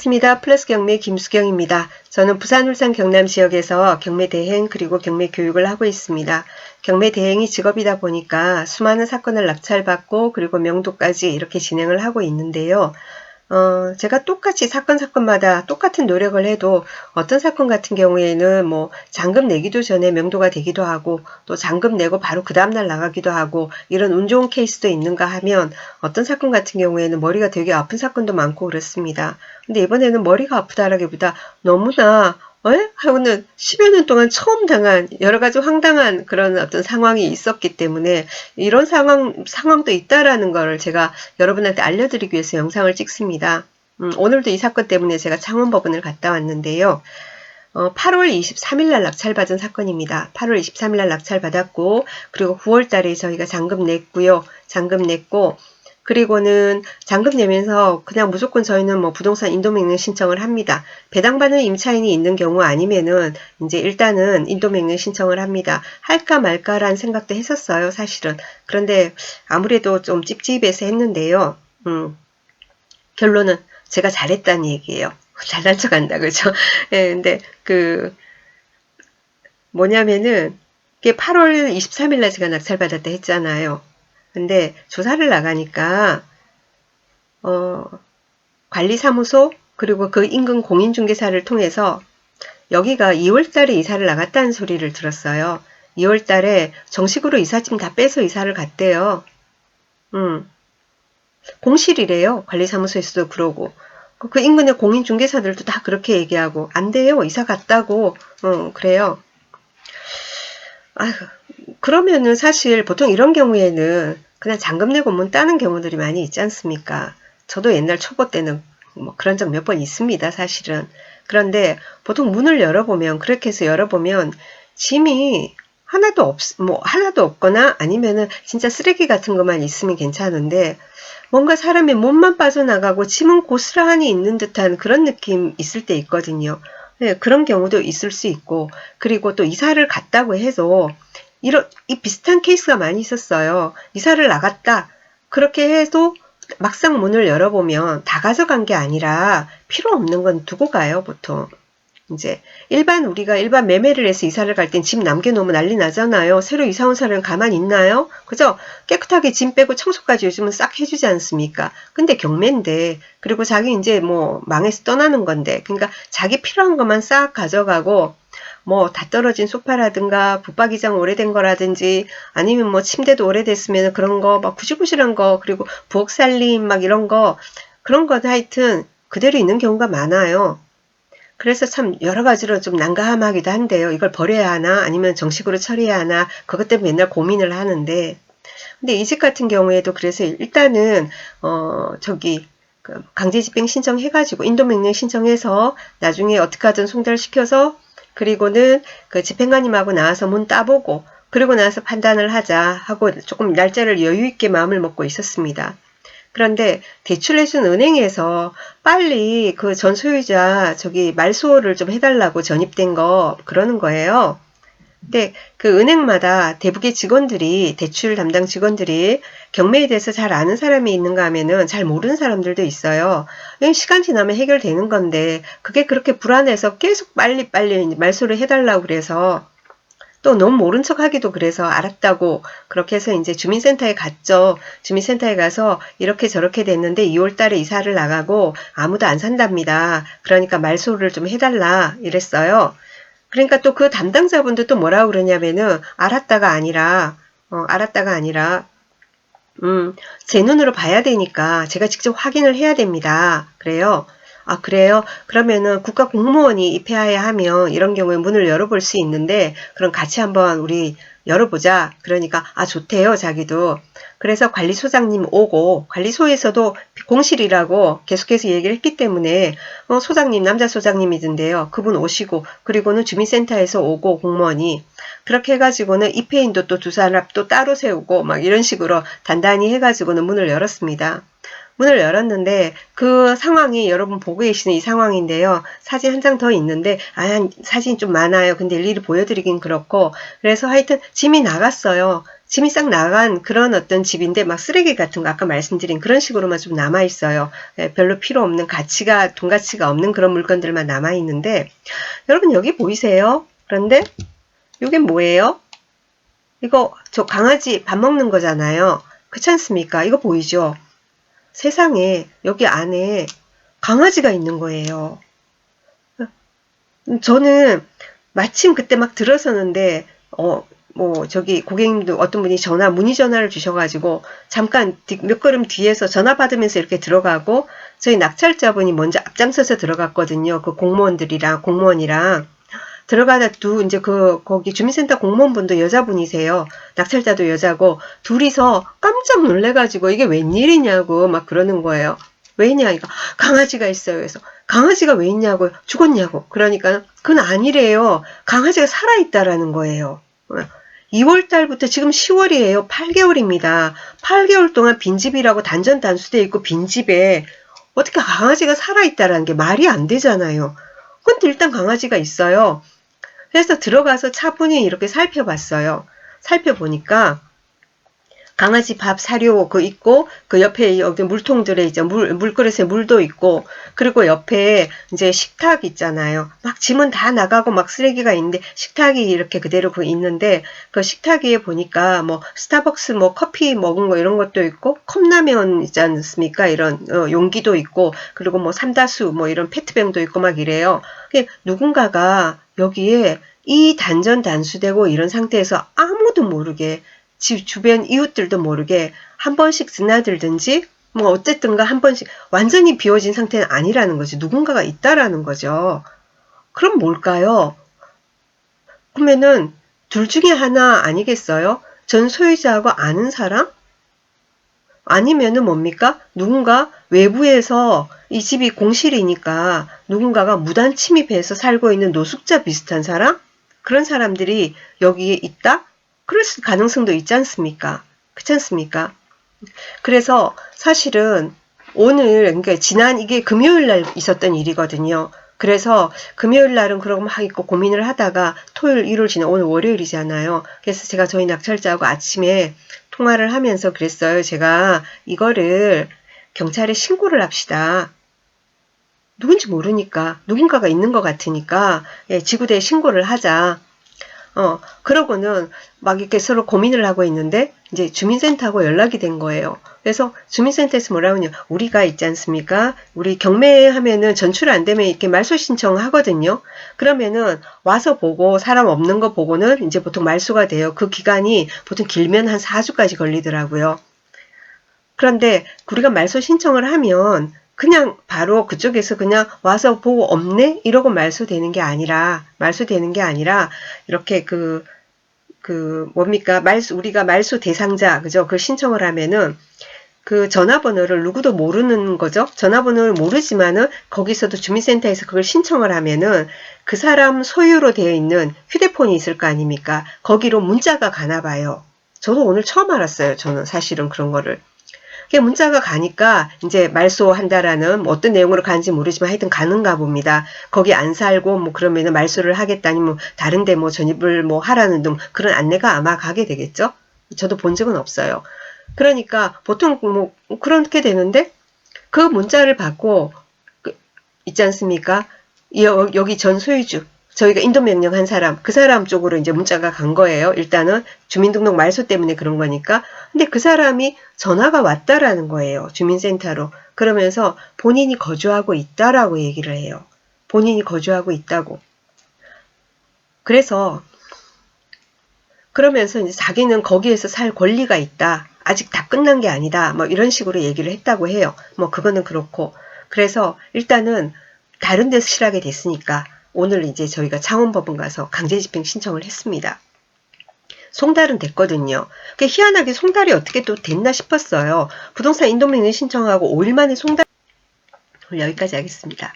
반갑습니다. 플러스 경매 김수경입니다. 저는 부산, 울산, 경남 지역에서 경매 대행 그리고 경매 교육을 하고 있습니다. 경매 대행이 직업이다 보니까 수많은 사건을 낙찰받고 그리고 명도까지 이렇게 진행을 하고 있는데요. 제가 똑같이 사건마다 똑같은 노력을 해도 어떤 사건 같은 경우에는 뭐 잔금 내기도 전에 명도가 되기도 하고 또 잔금 내고 바로 그 다음날 나가기도 하고 이런 운 좋은 케이스도 있는가 하면 어떤 사건 같은 경우에는 머리가 되게 아픈 사건도 많고 그렇습니다. 근데 이번에는 머리가 아프다라기보다 너무나 하고는 10여 년 동안 처음 당한 여러 가지 황당한 그런 어떤 상황이 있었기 때문에 이런 상황도 있다라는 걸 제가 여러분한테 알려드리기 위해서 영상을 찍습니다. 오늘도 이 사건 때문에 제가 창원법원을 갔다 왔는데요. 8월 23일 날 낙찰받은 사건입니다. 8월 23일 날 낙찰받았고 그리고 9월 달에 저희가 잔금 냈고요. 잔금 냈고 그리고는 잔금 내면서 그냥 무조건 저희는 뭐 부동산 인도명령 신청을 합니다. 배당받는 임차인이 있는 경우 아니면은 이제 일단은 인도명령 신청을 합니다. 할까 말까라는 생각도 했었어요, 사실은. 그런데 아무래도 좀 찝찝해서 했는데요. 결론은 제가 잘했다는 얘기예요. 잘난 척 한다, 그죠? 예, 근데 뭐냐면은 이게 8월 23일 날 제가 낙찰받았다 했잖아요. 근데 조사를 나가니까 관리사무소 그리고 그 인근 공인중개사를 통해서 여기가 2월달에 이사를 나갔다는 소리를 들었어요. 2월달에 정식으로 이삿짐 다 빼서 이사를 갔대요. 공실이래요. 관리사무소에서도 그러고 그 인근의 공인중개사들도 다 그렇게 얘기하고 안 돼요. 이사 갔다고 그래요. 아휴, 그러면은 사실 보통 이런 경우에는 그냥 잔금 내고 문 따는 경우들이 많이 있지 않습니까? 저도 옛날 초보 때는 뭐 그런 적 몇 번 있습니다, 사실은. 그런데 보통 문을 열어보면, 그렇게 해서 열어보면 짐이 하나도 없거나 아니면은 진짜 쓰레기 같은 것만 있으면 괜찮은데 뭔가 사람의 몸만 빠져나가고 짐은 고스란히 있는 듯한 그런 느낌 있을 때 있거든요. 네, 그런 경우도 있을 수 있고 그리고 또 이사를 갔다고 해서 이 비슷한 케이스가 많이 있었어요. 이사를 나갔다. 그렇게 해도 막상 문을 열어보면 다 가져간 게 아니라 필요 없는 건 두고 가요, 보통. 이제 우리가 일반 매매를 해서 이사를 갈 땐 짐 남겨놓으면 난리 나잖아요. 새로 이사 온 사람은 가만히 있나요? 그죠? 깨끗하게 짐 빼고 청소까지 요즘은 싹 해주지 않습니까? 근데 경매인데 그리고 자기 이제 뭐 망해서 떠나는 건데 그러니까 자기 필요한 것만 싹 가져가고 뭐 다 떨어진 소파라든가 붙박이장 오래된 거라든지 아니면 뭐 침대도 오래됐으면 그런 거 막 구실구실한 거 그리고 부엌 살림 막 이런 거 그런 거 하여튼 그대로 있는 경우가 많아요. 그래서 참 여러 가지로 좀 난감하기도 한데요. 이걸 버려야 하나 아니면 정식으로 처리해야 하나 그것 때문에 맨날 고민을 하는데 근데 이 집 같은 경우에도 그래서 일단은 강제집행 신청해가지고 인도명령 신청해서 나중에 어떻게 하든 송달시켜서 그리고는 그 집행관님하고 나와서 문 따보고 그리고 나서 판단을 하자 하고 조금 날짜를 여유있게 마음을 먹고 있었습니다. 그런데 대출해준 은행에서 빨리 그 전 소유자 말소를 좀 해달라고 전입된 거 그러는 거예요. 근데 그 은행마다 대부의 직원들이 대출 담당 직원들이 경매에 대해서 잘 아는 사람이 있는가 하면은 잘 모르는 사람들도 있어요. 시간 지나면 해결되는 건데 그게 그렇게 불안해서 계속 빨리 말소를 해달라고 그래서 또 너무 모른 척 하기도 그래서 알았다고 그렇게 해서 이제 주민센터에 갔죠. 주민센터에 가서 이렇게 저렇게 됐는데 2월 달에 이사를 나가고 아무도 안 산답니다. 그러니까 말소를 좀 해달라 이랬어요. 그러니까 또 그 담당자분도 또 뭐라고 그러냐면은 알았다가 아니라 제 눈으로 봐야 되니까 제가 직접 확인을 해야 됩니다. 그래요. 아, 그래요? 그러면은 국가 공무원이 입회하야 하면 이런 경우에 문을 열어볼 수 있는데 그럼 같이 한번 우리 열어보자. 그러니까 아, 좋대요, 자기도. 그래서 관리소장님 오고 관리소에서도 공실이라고 계속해서 얘기를 했기 때문에 소장님, 남자 소장님이던데요. 그분 오시고 그리고는 주민센터에서 오고 공무원이 그렇게 해가지고는 입회인도 또 두 사람 또 따로 세우고 막 이런 식으로 단단히 해가지고는 문을 열었습니다. 문을 열었는데 그 상황이 여러분 보고 계시는 이 상황인데요. 사진 한 장 더 있는데 사진이 좀 많아요. 근데 일일이 보여드리긴 그렇고 그래서 하여튼 짐이 나갔어요. 짐이 싹 나간 그런 어떤 집인데 막 쓰레기 같은 거 아까 말씀드린 그런 식으로만 좀 남아 있어요. 별로 필요 없는 가치가 돈 가치가 없는 그런 물건들만 남아 있는데 여러분 여기 보이세요? 그런데 이게 뭐예요? 이거 저 강아지 밥 먹는 거잖아요. 그렇지 않습니까? 이거 보이죠? 세상에 여기 안에 강아지가 있는 거예요. 저는 마침 그때 막 들어서는데 뭐 저기 고객님도 어떤 분이 문의 전화를 주셔가지고 잠깐 몇 걸음 뒤에서 전화 받으면서 이렇게 들어가고 저희 낙찰자분이 먼저 앞장서서 들어갔거든요. 그 공무원이랑 들어가다 이제 거기 주민센터 공무원분도 여자분이세요. 낙찰자도 여자고 둘이서 깜짝 놀래가지고 이게 웬일이냐고 막 그러는 거예요. 왜냐 이거 강아지가 있어요. 그래서 강아지가 왜 있냐고 죽었냐고 그러니까 그건 아니래요. 강아지가 살아있다라는 거예요. 2월 달부터 지금 10월이에요. 8개월입니다. 8개월 동안 빈집이라고 단전 단수돼 있고 빈집에 어떻게 강아지가 살아있다라는 게 말이 안 되잖아요. 근데 일단 강아지가 있어요. 그래서 들어가서 차분히 이렇게 살펴봤어요. 살펴보니까 강아지 밥 사료 있고 그 옆에 여기 물통들에 이제 물그릇에 물도 있고 그리고 옆에 이제 식탁 있잖아요. 막 짐은 다 나가고 막 쓰레기가 있는데 식탁이 이렇게 그대로 있는데 그 식탁 위에 보니까 뭐 스타벅스 뭐 커피 먹은 거 이런 것도 있고 컵라면 있지 않습니까? 이런 용기도 있고 그리고 뭐 삼다수 뭐 이런 페트병도 있고 막 이래요. 누군가가 여기에 이 단전 단수되고 이런 상태에서 아무도 모르게 집 주변 이웃들도 모르게 한 번씩 드나들든지 뭐 어쨌든가 한 번씩 완전히 비워진 상태는 아니라는 거죠. 누군가가 있다라는 거죠. 그럼 뭘까요? 그러면은 둘 중에 하나 아니겠어요? 전 소유자하고 아는 사람? 아니면은 뭡니까? 누군가 외부에서 이 집이 공실이니까 누군가가 무단 침입해서 살고 있는 노숙자 비슷한 사람? 그런 사람들이 여기에 있다? 그럴 가능성도 있지 않습니까? 그렇지 않습니까? 그래서 사실은 오늘 그러니까 이게 금요일 날 있었던 일이거든요. 그래서 금요일 날은 그러고 막 있고 고민을 하다가 토요일, 일요일 지나 오늘 월요일이잖아요. 그래서 제가 저희 낙찰자하고 아침에 통화를 하면서 그랬어요. 제가 이거를 경찰에 신고를 합시다. 누군지 모르니까 누군가가 있는 것 같으니까 지구대에 신고를 하자. 그러고는 막 이렇게 서로 고민을 하고 있는데 이제 주민센터하고 연락이 된 거예요. 그래서 주민센터에서 뭐라고 하냐, 우리가 있지 않습니까? 우리 경매하면은 전출 안 되면 이렇게 말소 신청하거든요. 그러면은 와서 보고 사람 없는 거 보고는 이제 보통 말소가 돼요. 그 기간이 보통 길면 한 4주까지 걸리더라고요. 그런데 우리가 말소 신청을 하면 그냥 바로 그쪽에서 그냥 와서 보고 없네? 이러고 말소되는 게 아니라 이렇게 뭡니까? 우리가 말소 대상자, 그죠? 그 신청을 하면은 그 전화번호를 누구도 모르는 거죠. 전화번호를 모르지만은 거기서도 주민센터에서 그걸 신청을 하면은 그 사람 소유로 되어 있는 휴대폰이 있을 거 아닙니까? 거기로 문자가 가나 봐요. 저도 오늘 처음 알았어요. 저는 사실은 그런 거를. 문자가 가니까 이제 말소한다라는 뭐 어떤 내용으로 가는지 모르지만 하여튼 가는가 봅니다. 거기 안 살고 뭐 그러면은 말소를 하겠다니 뭐 다른데 뭐 전입을 뭐 하라는 등 그런 안내가 아마 가게 되겠죠. 저도 본 적은 없어요. 그러니까 보통 뭐 그렇게 되는데 그 문자를 받고 있지 않습니까? 여기 전 소유주 저희가 인도 명령한 사람 그 사람 쪽으로 이제 문자가 간 거예요. 일단은 주민등록 말소 때문에 그런 거니까. 근데 그 사람이 전화가 왔다라는 거예요. 주민센터로. 그러면서 본인이 거주하고 있다라고 얘기를 해요. 본인이 거주하고 있다고. 그래서 그러면서 이제 자기는 거기에서 살 권리가 있다. 아직 다 끝난 게 아니다. 뭐 이런 식으로 얘기를 했다고 해요. 뭐 그거는 그렇고. 그래서 일단은 다른 데서 실하게 됐으니까 오늘 이제 저희가 창원법원 가서 강제집행 신청을 했습니다. 송달은 됐거든요. 희한하게 송달이 어떻게 또 됐나 싶었어요. 부동산 인도명령 신청하고 5일 만에 송달. 오늘 여기까지 하겠습니다.